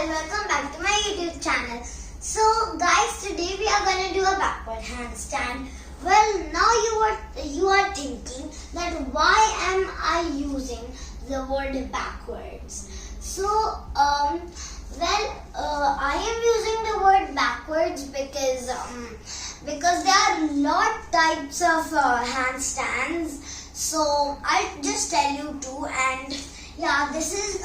guys, welcome back to my YouTube channel. So guys, today we are going to do a backward handstand. Well, now you are thinking that why am I using the word backwards? So I am using the word backwards because there are a lot types of handstands. So I'll just tell you two, and yeah, this is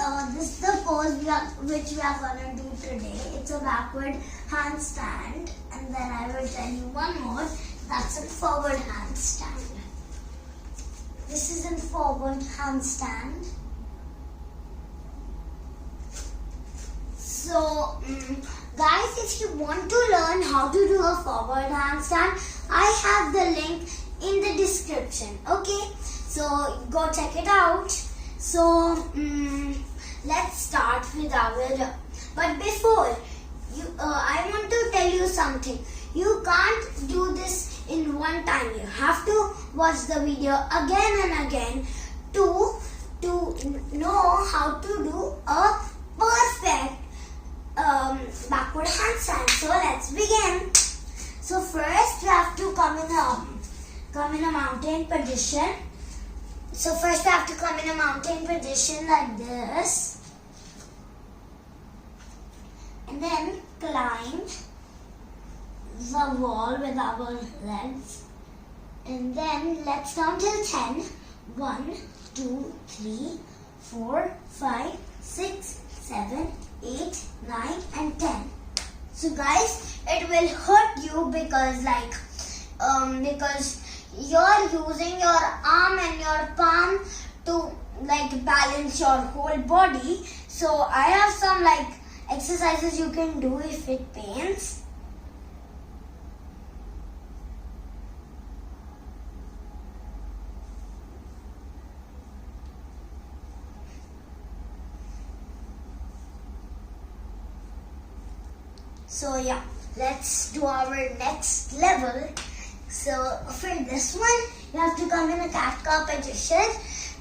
the pose which we are gonna do today. It's a backward handstand, and then I will tell you one more. That's a forward handstand. This is a forward handstand. So, guys, if you want to learn how to do a forward handstand, I have the link in the description. Okay, so go check it out. So, let's start with our. But before I want to tell you something. You can't do this in one time. You have to watch the video again and again to know how to do a perfect backward handstand. So let's begin. So first you have to come in a mountain position. So first you have to come in a mountain position like this, and then climb the wall with our legs, and then let's count till 10. 1, 2, 3, 4, 5, 6, 7, 8, 9 and 10. So guys, it will hurt you because you're using your arm and your palm to balance your whole body. So I have some exercises you can do if it pains. So yeah, let's do our next level. So for this one, you have to come in a cat-cow position,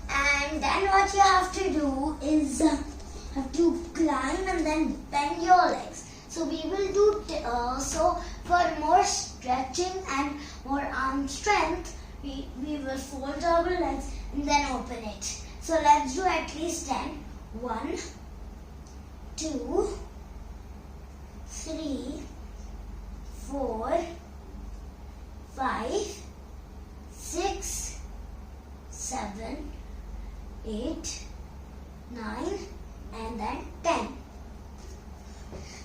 and then what you have to do is have to climb and then bend your legs. So we will do so for more stretching and more arm strength. We will fold our legs and then open it. So let's do at least 10. 1, 2, 3, 4, 5, 6, 7, 8, 9 and then 10.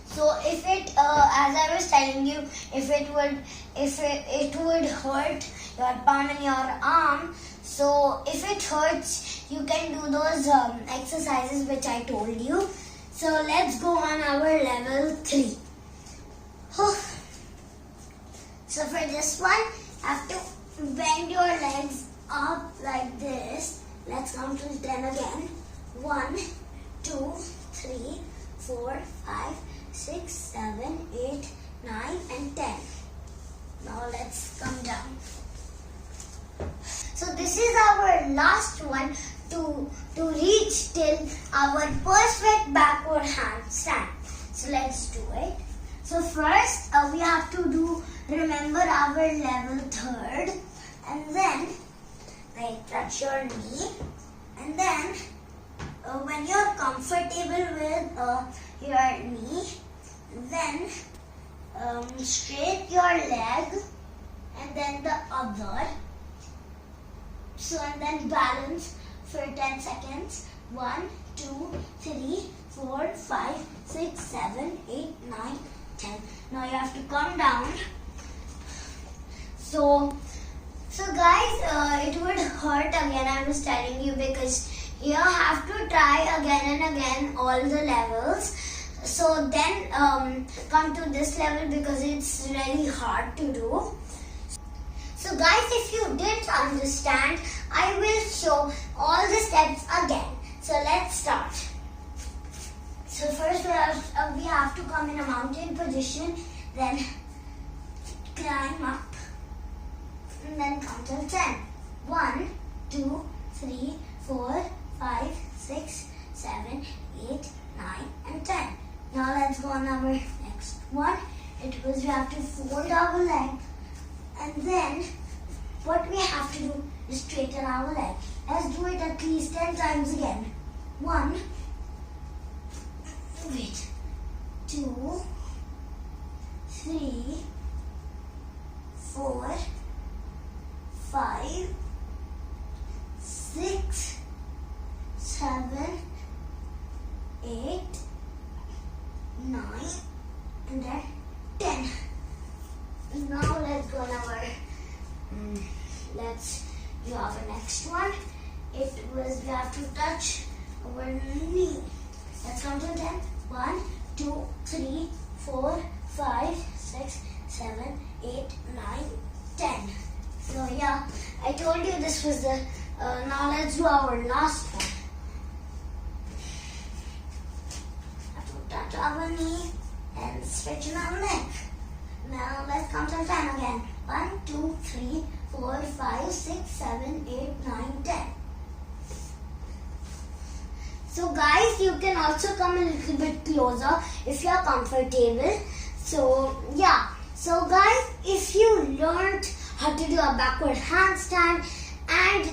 So if it as I was telling you, if it would hurt your palm and your arm, so if it hurts, you can do those exercises which I told you. So let's go on our level 3. So for this one, you have to bend your legs up like this. Let's count to 10 again. 1, 2, 3, 4, 5, 6, 7, 8, 9 and 10. Now let's come down. So this is our last one to reach till our perfect backward handstand. So let's do it. So first we have to remember our level 3rd, and then touch your knee, and then when you're comfortable with your knee, then straight your leg and then the other. So and then balance for 10 seconds. 1, 2, 3, 4, 5, 6, 7, 8, 9, 10. Now you have to come down. So guys, it would hurt again, I was telling you, because you have to try again and again all the levels. So then come to this level because it's really hard to do. So guys, if you didn't understand, I will show all the steps again. So let's start. So first we have to come in a mountain position, then climb up, and then count till 10. 1, 2, 3, 4, 5, 6, 7, 8, 9 and 10. Now let's go on our next one. It was we have to fold our leg, and then what we have to do is straighten our leg. Let's do it at least 10 times again. 1, wait, 2, 3, 4, 5, 6, 7, 8, 9, and then 10. Now let's go on our, let's do our next one. It was, we have to touch our knee. Let's count to 10. 1, 2, 3, 4, 5, 6, 7, 8, 9, 10. So yeah, I told you this was the, now let's do our last one. Have to touch our knee and straighten our neck. Now let's count to 10 again. 1, 2, 3, 4, 5, 6, 7, 8, 9, 10. So guys, you can also come a little bit closer if you are comfortable. So yeah. So guys, if you learned how to do a backward handstand, and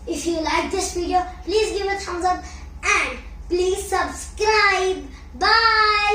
if you like this video, please give a thumbs up and please subscribe. Bye.